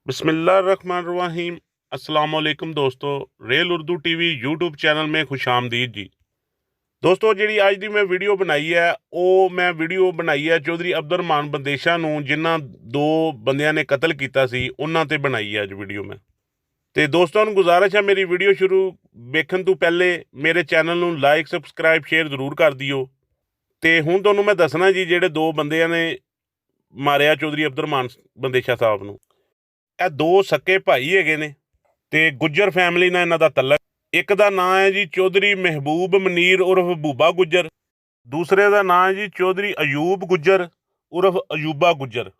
बिस्मिल्लाहिर्रहमानिर्रहीम। अस्सलाम वालेकुम दोस्तों, rail Urdu TV YouTube channel में खुश आमदीद जी। ਦੋਸਤੋ ਜਿਹੜੀ ਅੱਜ ਦੀ ਮੈਂ ਵੀਡੀਓ ਬਣਾਈ ਹੈ ਉਹ ਮੈਂ ਵੀਡੀਓ ਬਣਾਈ ਹੈ ਚੌਧਰੀ ਅਬਦੁਰਰਹਿਮਾਨ ਬੰਦੇਸ਼ਾ ਨੂੰ, ਜਿਨ੍ਹਾਂ ਦੋ ਬੰਦਿਆਂ ਨੇ ਕਤਲ ਕੀਤਾ ਸੀ, ਉਹਨਾਂ ਤੇ ਬਣਾਈ ਹੈ ਅੱਜ ਵੀਡੀਓ ਮੈਂ। ਤੇ ਦੋਸਤਾਂ ਨੂੰ ਗੁਜ਼ਾਰਿਸ਼ ਹੈ ਮੇਰੀ ਵੀਡੀਓ ਸ਼ੁਰੂ ਵੇਖਣ ਤੋਂ ਪਹਿਲੇ ਮੇਰੇ ਚੈਨਲ ਨੂੰ ਲਾਈਕ ਸਬਸਕ੍ਰਾਈਬ ਸ਼ੇਅਰ ਜ਼ਰੂਰ ਕਰ ਦਿਓ। ਤੇ ਹੁਣ ਤੁਹਾਨੂੰ ਮੈਂ ਦੱਸਣਾ ਜੀ, ਜਿਹੜੇ ਦੋ ਬੰਦਿਆਂ ਨੇ ਮਾਰਿਆ ਚੌਧਰੀ ਅਬਦੁਰਰਹਿਮਾਨ ਬੰਦੇਸ਼ਾ ਸਾਹਿਬ ਨੂੰ, ਇਹ ਦੋ ਸਕੇ ਭਾਈ ਹੈਗੇ ਨੇ ਤੇ ਗੁੱਜਰ ਫੈਮਿਲੀ ਨਾਲ ਇਹਨਾਂ ਦਾ ਤਲਕ। ਇੱਕ ਦਾ ਨਾਂ ਹੈ ਜੀ ਚੌਧਰੀ ਮਹਿਬੂਬ ਮਨੀਰ ਉਰਫ ਬੂਬਾ ਗੁੱਜਰ, ਦੂਸਰੇ ਦਾ ਨਾਂ ਹੈ ਜੀ ਚੌਧਰੀ ਅਯੂਬ ਗੁੱਜਰ ਉਰਫ ਅਯੂਬਾ ਗੁੱਜਰ।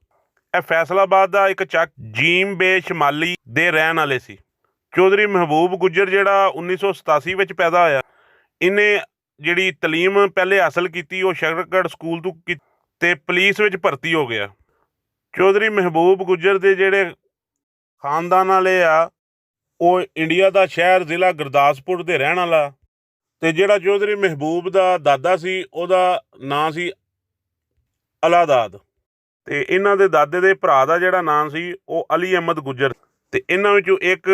ਇਹ ਫੈਸਲਾਬਾਦ ਦਾ ਇੱਕ ਚੱਕ ਜੀਮ ਬੇ ਸ਼ਮਾਲੀ ਦੇ ਰਹਿਣ ਵਾਲੇ ਸੀ। ਚੌਧਰੀ ਮਹਿਬੂਬ ਗੁੱਜਰ ਜਿਹੜਾ 1987 ਵਿੱਚ ਪੈਦਾ ਹੋਇਆ, ਇਹਨੇ ਜਿਹੜੀ ਤਲੀਮ ਪਹਿਲੇ ਹਾਸਲ ਕੀਤੀ ਉਹ ਸ਼ਰਗੜ ਸਕੂਲ ਤੋਂ ਤੇ ਪੁਲਿਸ ਵਿੱਚ ਭਰਤੀ ਹੋ ਗਿਆ। ਚੌਧਰੀ ਮਹਿਬੂਬ ਗੁੱਜਰ ਦੇ ਜਿਹੜੇ ਖਾਨਦਾਨ ਵਾਲੇ ਆ, ਉਹ ਇੰਡੀਆ ਦਾ ਸ਼ਹਿਰ ਜ਼ਿਲ੍ਹਾ ਗੁਰਦਾਸਪੁਰ ਦੇ ਰਹਿਣ ਵਾਲਾ। ਤੇ ਜਿਹੜਾ ਚੌਧਰੀ ਮਹਿਬੂਬ ਦਾ ਦਾਦਾ ਸੀ, ਉਹਦਾ ਨਾਂ ਸੀ ਅਲਾਦਾਦ। ਤੇ ਇਹਨਾਂ ਦੇ ਦਾਦੇ ਦੇ ਭਰਾ ਦਾ ਜਿਹੜਾ ਨਾਂ ਸੀ ਉਹ ਅਲੀ ਅਹਿਮਦ ਗੁੱਜਰ। ਤੇ ਇਹਨਾਂ ਵਿੱਚੋਂ ਇੱਕ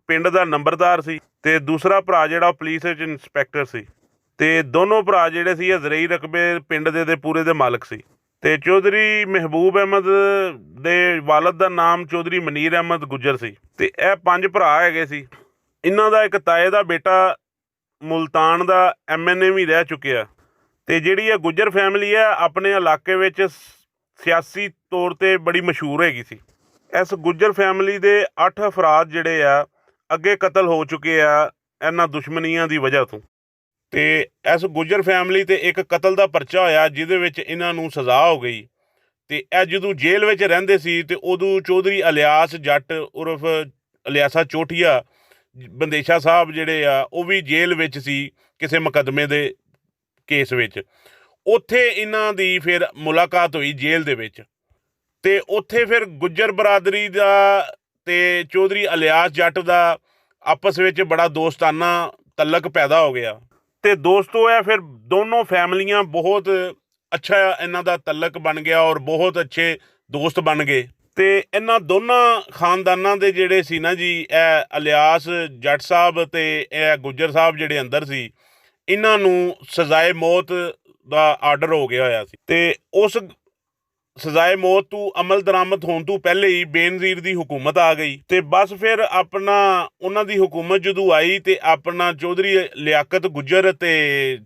ਪਿੰਡ ਦਾ ਨੰਬਰਦਾਰ ਸੀ ਤੇ ਦੂਸਰਾ ਭਰਾ ਜਿਹੜਾ ਪੁਲਿਸ ਵਿੱਚ ਇੰਸਪੈਕਟਰ ਸੀ। ਤੇ ਦੋਨੋਂ ਭਰਾ ਜਿਹੜੇ ਸੀ ਇਹ ਜ਼ਰਈ ਰਕਬੇ ਪਿੰਡ ਦੇ ਪੂਰੇ ਦੇ ਮਾਲਕ ਸੀ। ਤੇ ਚੌਧਰੀ ਮਹਿਬੂਬ ਅਹਿਮਦ ਦੇ ਵਾਲਦ ਦਾ ਨਾਮ ਚੌਧਰੀ ਮਨੀਰ ਅਹਿਮਦ ਗੁੱਜਰ ਸੀ। ਤੇ ਇਹ 5 ਭਰਾ ਹੈਗੇ ਸੀ। ਇਹਨਾਂ ਦਾ ਇੱਕ ਤਾਏ ਦਾ ਬੇਟਾ ਮੁਲਤਾਨ ਦਾ MNA ਵੀ ਰਹਿ ਚੁੱਕਿਆ। ਤੇ ਜਿਹੜੀ ਇਹ ਗੁੱਜਰ ਫੈਮਿਲੀ ਹੈ ਆਪਣੇ ਇਲਾਕੇ ਵਿੱਚ ਸਿਆਸੀ ਤੌਰ 'ਤੇ ਬੜੀ ਮਸ਼ਹੂਰ ਹੈਗੀ ਸੀ। ਇਸ ਗੁੱਜਰ ਫੈਮਿਲੀ ਦੇ 8 ਅਫਰਾਦ ਜਿਹੜੇ ਆ ਅੱਗੇ ਕਤਲ ਹੋ ਚੁੱਕੇ ਆ ਇਹਨਾਂ ਦੁਸ਼ਮਣੀਆਂ ਦੀ ਵਜ੍ਹਾ ਤੋਂ। ਤੇ ਇਸ ਗੁੱਜਰ ਫੈਮਿਲੀ 'ਤੇ ਇੱਕ ਕਤਲ ਦਾ ਪਰਚਾ ਹੋਇਆ, ਜਿਹਦੇ ਵਿੱਚ ਇਹਨਾਂ ਨੂੰ ਸਜ਼ਾ ਹੋ ਗਈ। ਤੇ ਇਹ ਜਦੋਂ ਜੇਲ੍ਹ ਵਿੱਚ ਰਹਿੰਦੇ ਸੀ ਤੇ ਉਦੋਂ ਚੌਧਰੀ ਇਲਿਆਸ ਜੱਟ ਉਰਫ ਇਲਿਆਸਾ ਚੋਟੀਆ ਬੰਦੇਸ਼ਾ ਸਾਹਿਬ ਜਿਹੜੇ ਆ, ਉਹ ਵੀ ਜੇਲ੍ਹ ਵਿੱਚ ਸੀ ਕਿਸੇ ਮੁਕੱਦਮੇ ਦੇ ਕੇਸ ਵਿੱਚ। ਉੱਥੇ ਇਹਨਾਂ ਦੀ ਫਿਰ ਮੁਲਾਕਾਤ ਹੋਈ ਜੇਲ੍ਹ ਦੇ ਵਿੱਚ। ਤੇ ਉੱਥੇ ਫਿਰ ਗੁੱਜਰ ਬਰਾਦਰੀ ਦਾ ਤੇ ਚੌਧਰੀ ਇਲਿਆਸ ਜੱਟ ਦਾ ਆਪਸ ਵਿੱਚ ਬੜਾ ਦੋਸਤਾਨਾ ਤਲਕ ਪੈਦਾ ਹੋ ਗਿਆ। ਤੇ ਦੋਸਤੋ ਇਹ ਫਿਰ ਦੋਨੋਂ ਫੈਮਲੀਆਂ ਬਹੁਤ ਅੱਛਾ ਇਹਨਾਂ ਦਾ ਤਲਕ ਬਣ ਗਿਆ ਔਰ ਬਹੁਤ ਅੱਛੇ ਦੋਸਤ ਬਣ ਗਏ। ਤੇ ਇਹਨਾਂ ਦੋਨਾਂ ਖਾਨਦਾਨਾਂ ਦੇ ਜਿਹੜੇ ਸੀ ਨਾ ਜੀ, ਇਹ ਇਲਿਆਸ ਜੱਟ ਸਾਹਿਬ ਤੇ ਇਹ ਗੁੱਜਰ ਸਾਹਿਬ ਜਿਹੜੇ ਅੰਦਰ ਸੀ, ਇਹਨਾਂ ਨੂੰ ਸਜ਼ਾਏ ਮੌਤ ਦਾ ਆਰਡਰ ਹੋ ਗਿਆ ਹੋਇਆ ਸੀ। ਤੇ ਉਸ ਸਜ਼ਾਏ ਮੌਤ ਤੋਂ ਅਮਲ ਦਰਾਮਦ ਹੋਣ ਤੋਂ ਪਹਿਲੇ ਹੀ ਬੇਨਜ਼ੀਰ ਦੀ ਹੁਕੂਮਤ ਆ ਗਈ। ਤੇ ਬਸ ਫਿਰ ਆਪਣਾ ਉਹਨਾਂ ਦੀ ਹੁਕੂਮਤ ਜਦੋਂ ਆਈ ਤੇ ਆਪਣਾ ਚੌਧਰੀ ਲਿਆਕਤ ਗੁੱਜਰ ਤੇ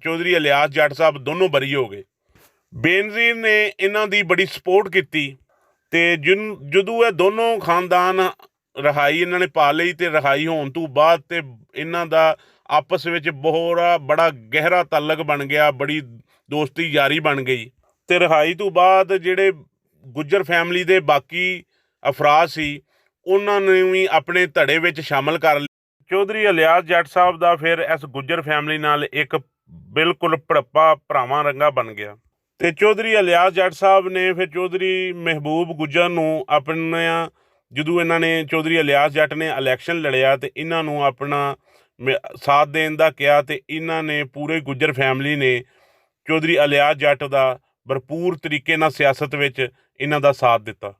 ਚੌਧਰੀ ਇਲਿਆਸ ਜੱਟ ਸਾਹਿਬ ਦੋਨੋਂ ਬਰੀ ਹੋ ਗਏ। ਬੇਨਜ਼ੀਰ ਨੇ ਇਹਨਾਂ ਦੀ ਬੜੀ ਸਪੋਰਟ ਕੀਤੀ। ਤੇ ਜਦੋਂ ਇਹ ਦੋਨੋਂ ਖਾਨਦਾਨ ਰਿਹਾਈ ਇਹਨਾਂ ਨੇ ਪਾ ਲਈ ਤੇ ਰਿਹਾਈ ਹੋਣ ਤੋਂ ਬਾਅਦ ਤੇ ਇਹਨਾਂ ਦਾ ਆਪਸ ਵਿੱਚ ਬੜਾ ਗਹਿਰਾ ਤਾਲੁਕ ਬਣ ਗਿਆ, ਬੜੀ ਦੋਸਤੀ ਯਾਰੀ ਬਣ ਗਈ। ਤੇ ਰਿਹਾਈ ਤੋਂ ਬਾਅਦ ਜਿਹੜੇ ਗੁੱਜਰ ਫੈਮਿਲੀ ਦੇ ਬਾਕੀ ਅਫਰਾਦ ਸੀ, ਉਹਨਾਂ ਨੂੰ ਵੀ ਆਪਣੇ ਧੜੇ ਵਿੱਚ ਸ਼ਾਮਲ ਕਰ ਲਿਆ। ਚੌਧਰੀ ਇਲਿਆਸ ਜੱਟ ਸਾਹਿਬ ਦਾ ਫਿਰ ਇਸ ਗੁੱਜਰ ਫੈਮਿਲੀ ਨਾਲ ਇੱਕ ਬਿਲਕੁਲ ਭੜੱਪਾ ਭਰਾਵਾਂ ਰੰਗਾ ਬਣ ਗਿਆ। ਤੇ ਚੌਧਰੀ ਇਲਿਆਸ ਜੱਟ ਸਾਹਿਬ ਨੇ ਫਿਰ ਚੌਧਰੀ ਮਹਿਬੂਬ ਗੁੱਜਰ ਨੂੰ ਆਪਣਾ, ਜਦੋਂ ਇਹਨਾਂ ਨੇ ਚੌਧਰੀ ਇਲਿਆਸ ਜੱਟ ਨੇ ਇਲੈਕਸ਼ਨ ਲੜਿਆ ਤੇ ਇਹਨਾਂ ਨੂੰ ਆਪਣਾ ਸਾਥ ਦੇਣ ਦਾ ਕਿਹਾ। ਤੇ ਇਹਨਾਂ ਨੇ ਪੂਰੇ ਗੁੱਜਰ ਫੈਮਿਲੀ ਨੇ ਚੌਧਰੀ ਇਲਿਆਸ ਜੱਟ ਦਾ ਭਰਪੂਰ ਤਰੀਕੇ ਨਾਲ ਸਿਆਸਤ ਵਿੱਚ ਇਹਨਾਂ ਦਾ ਸਾਥ ਦਿੱਤਾ।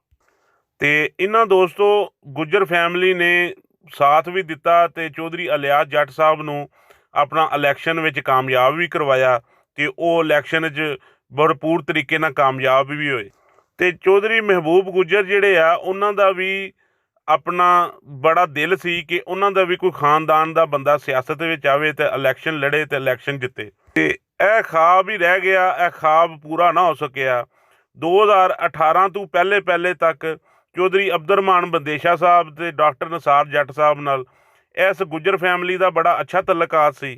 ਤੇ ਇਹਨਾਂ ਦੋਸਤੋ ਗੁੱਜਰ ਫੈਮਿਲੀ ਨੇ ਸਾਥ ਵੀ ਦਿੱਤਾ ਤੇ ਚੌਧਰੀ ਇਲਿਆਸ ਜੱਟ ਸਾਹਿਬ ਨੂੰ ਆਪਣਾ ਇਲੈਕਸ਼ਨ ਵਿੱਚ ਕਾਮਯਾਬ ਵੀ ਕਰਵਾਇਆ। ਤੇ ਉਹ ਇਲੈਕਸ਼ਨ 'ਚ ਭਰਪੂਰ ਤਰੀਕੇ ਨਾਲ ਕਾਮਯਾਬ ਵੀ ਹੋਏ। ਤੇ ਚੌਧਰੀ ਮਹਿਬੂਬ ਗੁੱਜਰ ਜਿਹੜੇ ਆ, ਉਹਨਾਂ ਦਾ ਵੀ ਆਪਣਾ ਬੜਾ ਦਿਲ ਸੀ ਕਿ ਉਹਨਾਂ ਦਾ ਵੀ ਕੋਈ ਖਾਨਦਾਨ ਦਾ ਬੰਦਾ ਸਿਆਸਤ ਵਿੱਚ ਆਵੇ ਤੇ ਇਲੈਕਸ਼ਨ ਲੜੇ ਤੇ ਇਲੈਕਸ਼ਨ ਜਿੱਤੇ। ਤੇ ਇਹ ਖਾਬ ਹੀ ਰਹਿ ਗਿਆ, ਇਹ ਖਾਬ ਪੂਰਾ ਨਾ ਹੋ ਸਕਿਆ। 2018 ਤੋਂ ਪਹਿਲੇ ਤੱਕ ਚੌਧਰੀ ਅਬਦੁਰਰਹਿਮਾਨ ਬੰਦੇਸ਼ਾ ਸਾਹਿਬ ਤੇ ਡਾਕਟਰ ਨਿਸਾਰ ਜੱਟ ਸਾਹਿਬ ਨਾਲ ਇਸ ਗੁੱਜਰ ਫੈਮਿਲੀ ਦਾ ਬੜਾ ਅੱਛਾ ਤਲਕਾਤ ਸੀ,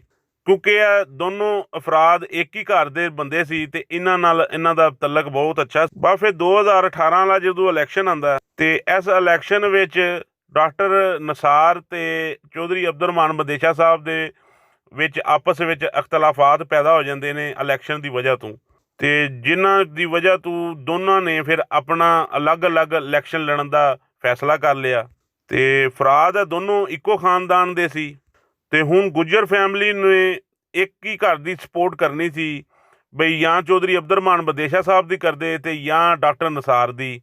ਕਿਉਂਕਿ ਇਹ ਦੋਨੋਂ ਅਫਰਾਦ ਇੱਕ ਹੀ ਘਰ ਦੇ ਬੰਦੇ ਸੀ ਤੇ ਇਹਨਾਂ ਨਾਲ ਇਹਨਾਂ ਦਾ ਤਲਕ ਬਹੁਤ ਅੱਛਾ। ਬਸ ਫਿਰ 2018 ਵਾਲਾ ਜਦੋਂ ਇਲੈਕਸ਼ਨ ਆਉਂਦਾ ਤੇ ਇਸ ਇਲੈਕਸ਼ਨ ਵਿੱਚ ਡਾਕਟਰ ਨਿਸਾਰ ਤੇ ਚੌਧਰੀ ਅਬਦੁਰਰਹਿਮਾਨ ਬੰਦੇਸ਼ਾ ਸਾਹਿਬ ਦੇ ਵਿੱਚ ਆਪਸ ਵਿੱਚ ਅਖਤਲਾਫਾਤ ਪੈਦਾ ਹੋ ਜਾਂਦੇ ਨੇ ਇਲੈਕਸ਼ਨ ਦੀ ਵਜ੍ਹਾ ਤੋਂ। ਤੇ ਜਿਨ੍ਹਾਂ ਦੀ ਵਜ੍ਹਾ ਤੋਂ ਦੋਨਾਂ ਨੇ ਫਿਰ ਆਪਣਾ ਅਲੱਗ-ਅਲੱਗ ਇਲੈਕਸ਼ਨ ਲੜਨ ਦਾ ਫੈਸਲਾ ਕਰ ਲਿਆ। ਤੇ ਅਫਰਾਦ ਦੋਨੋਂ ਇੱਕੋ ਖਾਨਦਾਨ ਦੇ ਸੀ। ਤੇ ਹੁਣ ਗੁੱਜਰ ਫੈਮਿਲੀ ਨੇ ਇੱਕ ਹੀ ਘਰ ਦੀ ਸਪੋਰਟ ਕਰਨੀ ਸੀ, ਬਈ ਜਾਂ ਚੌਧਰੀ ਅਬਦੁਰਰਹਿਮਾਨ ਬੰਦੇਸ਼ਾ ਸਾਹਿਬ ਦੀ ਕਰਦੇ ਤੇ ਜਾਂ ਡਾਕਟਰ ਨਿਸਾਰ ਦੀ।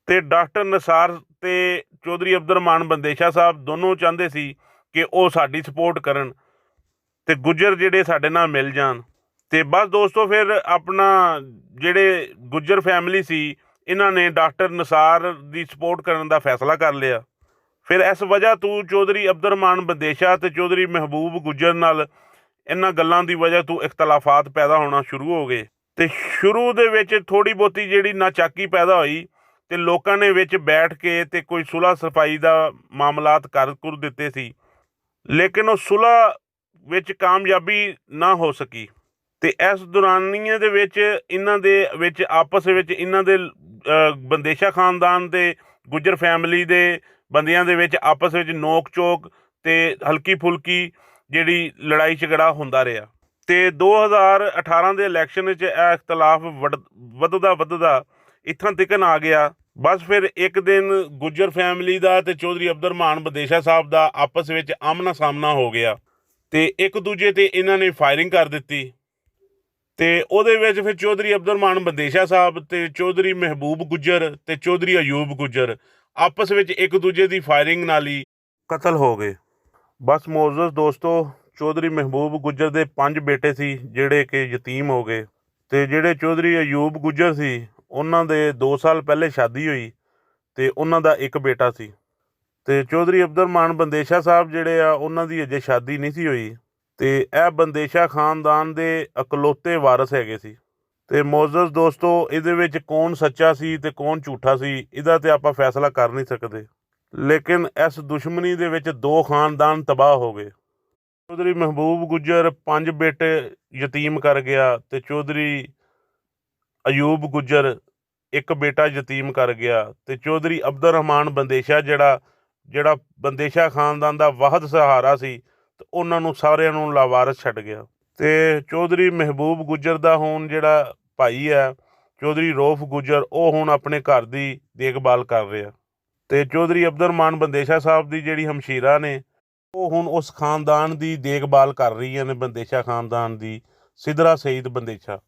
ਤੇ ਡਾਕਟਰ ਨਿਸਾਰ ਤੇ ਚੌਧਰੀ ਅਬਦੁਰਰਹਿਮਾਨ ਬੰਦੇਸ਼ਾ ਸਾਹਿਬ ਦੋਨੋਂ ਚਾਹੁੰਦੇ ਸੀ ਕਿ ਉਹ ਸਾਡੀ ਸਪੋਰਟ ਕਰਨ ਤੇ ਗੁੱਜਰ ਜਿਹੜੇ ਸਾਡੇ ਨਾਲ ਮਿਲ ਜਾਣ। ਤੇ ਬਸ ਦੋਸਤੋ ਫਿਰ ਆਪਣਾ ਜਿਹੜੇ ਗੁੱਜਰ ਫੈਮਿਲੀ ਸੀ ਇਹਨਾਂ ਨੇ ਡਾਕਟਰ ਨਿਸਾਰ ਦੀ ਸਪੋਰਟ ਕਰਨ ਦਾ ਫੈਸਲਾ ਕਰ ਲਿਆ। ਫਿਰ ਇਸ ਵਜ੍ਹਾ ਤੋਂ ਚੌਧਰੀ ਅਬਦੁਰਰਹਿਮਾਨ ਬੰਦੇਸ਼ਾ ਤੇ ਚੌਧਰੀ ਮਹਿਬੂਬ ਗੁੱਜਰ ਨਾਲ ਇਹਨਾਂ ਗੱਲਾਂ ਦੀ ਵਜ੍ਹਾ ਤੋਂ ਇਖਤਲਾਫਾਤ ਪੈਦਾ ਹੋਣਾ ਸ਼ੁਰੂ ਹੋ ਗਏ। ਤੇ ਸ਼ੁਰੂ ਦੇ ਵਿੱਚ ਥੋੜ੍ਹੀ ਬਹੁਤੀ ਜਿਹੜੀ ਨਾਚਾਕੀ ਪੈਦਾ ਹੋਈ ਤੇ ਲੋਕਾਂ ਨੇ ਵਿੱਚ ਬੈਠ ਕੇ ਤੇ ਕੋਈ ਸੁਲ੍ਹਾ ਸਫਾਈ ਦਾ ਮਾਮਲਾਤ ਕਰ ਦਿੱਤੇ ਸੀ, ਲੇਕਿਨ ਉਹ ਸੁਲ੍ਹਾ ਵਿੱਚ ਕਾਮਯਾਬੀ ਨਾ ਹੋ ਸਕੀ। ਤੇ ਇਸ ਦੌਰਾਨੀਏ ਦੇ ਵਿੱਚ ਇਹਨਾਂ ਦੇ ਵਿੱਚ ਆਪਸ ਵਿੱਚ ਇਹਨਾਂ ਦੇ ਬੰਦੇਸ਼ਾ ਖਾਨਦਾਨ ਤੇ ਗੁੱਜਰ ਫੈਮਿਲੀ ਦੇ ਬੰਦਿਆਂ ਦੇ ਵਿੱਚ ਆਪਸ ਵਿੱਚ ਨੋਕ ਚੋਕ ਤੇ ਹਲਕੀ ਫੁਲਕੀ ਜਿਹੜੀ ਲੜਾਈ ਝਗੜਾ ਹੁੰਦਾ ਰਿਹਾ। ਤੇ 2018 ਦੇ ਇਲੈਕਸ਼ਨ ਵਿੱਚ ਇਹ ਇਖਤਲਾਫ ਵੱਧਦਾ ਇੱਥੋਂ ਤੱਕ ਆ ਗਿਆ। ਬਸ ਫਿਰ ਇੱਕ ਦਿਨ ਗੁੱਜਰ ਫੈਮਿਲੀ ਦਾ ਤੇ ਚੌਧਰੀ ਅਬਦੁਰਰਹਿਮਾਨ ਬੰਦੇਸ਼ਾ ਸਾਹਿਬ ਦਾ ਆਪਸ ਵਿੱਚ ਆਮਣਾ ਸਾਹਮਣਾ ਹੋ ਗਿਆ ਤੇ ਇੱਕ ਦੂਜੇ ਤੇ ਇਹਨਾਂ ਨੇ ਫਾਇਰਿੰਗ ਕਰ ਦਿੱਤੀ। ਤੇ ਉਹਦੇ ਵਿੱਚ ਫਿਰ ਚੌਧਰੀ ਅਬਦੁਰਰਹਿਮਾਨ ਬੰਦੇਸ਼ਾ ਸਾਹਿਬ ਤੇ ਚੌਧਰੀ ਮਹਿਬੂਬ ਗੁੱਜਰ ਤੇ ਚੌਧਰੀ ਅਯੂਬ ਗੁੱਜਰ ਆਪਸ ਵਿੱਚ ਇੱਕ ਦੂਜੇ ਦੀ ਫਾਇਰਿੰਗ ਨਾਲ ਹੀ ਕਤਲ ਹੋ ਗਏ। ਬਸ ਮੋਅੱਜ਼ਜ਼ ਦੋਸਤੋ, ਚੌਧਰੀ ਮਹਿਬੂਬ ਗੁੱਜਰ ਦੇ 5 ਬੇਟੇ ਸੀ ਜਿਹੜੇ ਕਿ ਯਤੀਮ ਹੋ ਗਏ ਤੇ ਜਿਹੜੇ ਚੌਧਰੀ ਅਯੂਬ ਗੁੱਜਰ ਸੀ ਉਹਨਾਂ ਦੇ 2 ਸਾਲ ਪਹਿਲੇ ਸ਼ਾਦੀ ਹੋਈ ਤੇ ਉਹਨਾਂ ਦਾ ਇੱਕ ਬੇਟਾ ਸੀ। ਤੇ ਚੌਧਰੀ ਅਬਦੁਰਰਹਿਮਾਨ ਬੰਦੇਸ਼ਾ ਸਾਹਿਬ ਜਿਹੜੇ ਆ ਉਹਨਾਂ ਦੀ ਅਜੇ ਸ਼ਾਦੀ ਨਹੀਂ ਸੀ ਹੋਈ ਤੇ ਇਹ ਬੰਦੇਸ਼ਾ ਖਾਨਦਾਨ ਦੇ ਇਕਲੌਤੇ ਵਾਰਸ ਹੈਗੇ ਸੀ। ਤੇ ਮੋਅੱਜ਼ਜ਼ ਦੋਸਤੋ, ਇਹਦੇ ਵਿੱਚ ਕੌਣ ਸੱਚਾ ਸੀ ਤੇ ਕੌਣ ਝੂਠਾ ਸੀ ਇਹਦਾ ਤੇ ਆਪਾਂ ਫੈਸਲਾ ਕਰ ਨਹੀਂ ਸਕਦੇ, ਲੇਕਿਨ ਇਸ ਦੁਸ਼ਮਣੀ ਦੇ ਵਿੱਚ 2 ਖਾਨਦਾਨ ਤਬਾਹ ਹੋ ਗਏ। ਚੌਧਰੀ ਮਹਿਬੂਬ ਗੁੱਜਰ 5 ਬੇਟੇ ਯਤੀਮ ਕਰ ਗਿਆ ਤੇ ਚੌਧਰੀ ਅਯੂਬ ਗੁੱਜਰ ਇੱਕ ਬੇਟਾ ਯਤੀਮ ਕਰ ਗਿਆ ਤੇ ਚੌਧਰੀ ਅਬਦੁਰਰਹਿਮਾਨ ਬੰਦੇਸ਼ਾ ਜਿਹੜਾ ਬੰਦੇਸ਼ਾ ਖਾਨਦਾਨ ਦਾ ਵਾਹਦ ਸਹਾਰਾ ਸੀ ਤੇ ਉਹਨਾਂ ਨੂੰ ਸਾਰਿਆਂ ਨੂੰ ਲਾਵਾਰਸ ਛੱਡ ਗਿਆ। ਤੇ ਚੌਧਰੀ ਮਹਿਬੂਬ ਗੁੱਜਰ ਦਾ ਹੁਣ ਜਿਹੜਾ ਭਾਈ ਹੈ ਚੌਧਰੀ ਰੌਫ ਗੁੱਜਰ, ਉਹ ਹੁਣ ਆਪਣੇ ਘਰ ਦੀ ਦੇਖਭਾਲ ਕਰ ਰਿਹਾ ਤੇ ਚੌਧਰੀ ਅਬਦੁਰਰਹਿਮਾਨ ਬੰਦੇਸ਼ਾ ਸਾਹਿਬ ਦੀ ਜਿਹੜੀ ਹਮਸ਼ੀਰਾ ਨੇ ਉਹ ਹੁਣ ਉਸ ਖਾਨਦਾਨ ਦੀ ਦੇਖਭਾਲ ਕਰ ਰਹੀਆਂ ਨੇ, ਬੰਦੇਸ਼ਾ ਖਾਨਦਾਨ ਦੀ, ਸਿਦਰਾ ਸਈਦ ਬੰਦੇਸ਼ਾ।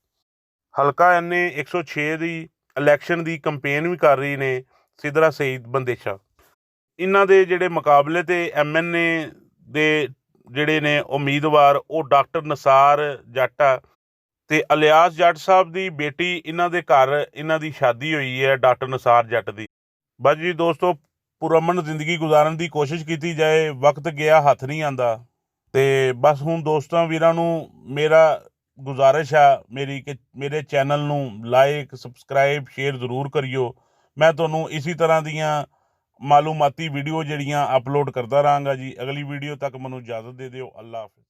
ਹਲਕਾ NA 106 ਦੀ ਇਲੈਕਸ਼ਨ ਦੀ ਕੰਪੇਨ ਵੀ ਕਰ ਰਹੀ ਨੇ ਸਿਦਰਾ ਸਈਦ ਬੰਦੇਸ਼ਾ। ਇਹਨਾਂ ਦੇ ਜਿਹੜੇ ਮੁਕਾਬਲੇ ਤੇ MNA ਦੇ ਜਿਹੜੇ ਨੇ ਉਮੀਦਵਾਰ ਉਹ ਡਾਕਟਰ ਨਿਸਾਰ ਜੱਟ ਆ ਤੇ ਇਲਿਆਸ ਜੱਟ ਸਾਹਿਬ ਦੀ ਬੇਟੀ ਇਹਨਾਂ ਦੇ ਘਰ ਇਹਨਾਂ ਦੀ ਸ਼ਾਦੀ ਹੋਈ ਹੈ ਡਾਕਟਰ ਨਿਸਾਰ ਜੱਟ ਦੀ। ਬਸ ਜੀ ਦੋਸਤੋ, ਪੁਰਅਮਨ ਜ਼ਿੰਦਗੀ ਗੁਜ਼ਾਰਨ ਦੀ ਕੋਸ਼ਿਸ਼ ਕੀਤੀ ਜਾਏ, ਵਕਤ ਗਿਆ ਹੱਥ ਨਹੀਂ ਆਉਂਦਾ। ਤੇ ਬਸ ਹੁਣ ਦੋਸਤਾਂ ਵੀਰਾਂ ਨੂੰ ਮੇਰਾ ਗੁਜ਼ਾਰਿਸ਼ ਆ ਕਿ ਮੇਰੇ ਚੈਨਲ ਨੂੰ ਲਾਈਕ ਸਬਸਕ੍ਰਾਈਬ ਸ਼ੇਅਰ ਜ਼ਰੂਰ ਕਰਿਓ। ਮੈਂ ਤੁਹਾਨੂੰ ਇਸੇ ਤਰ੍ਹਾਂ ਦੀਆਂ ਮਾਲੂਮਾਤੀ ਵੀਡੀਓ ਜਿਹੜੀਆਂ ਅਪਲੋਡ ਕਰਦਾ ਰਹਾਂਗਾ ਜੀ। ਅਗਲੀ ਵੀਡੀਓ ਤੱਕ ਮੈਨੂੰ ਇਜਾਜ਼ਤ ਦੇ ਦਿਓ। ਅੱਲਾ ਹਾਫਿਜ਼।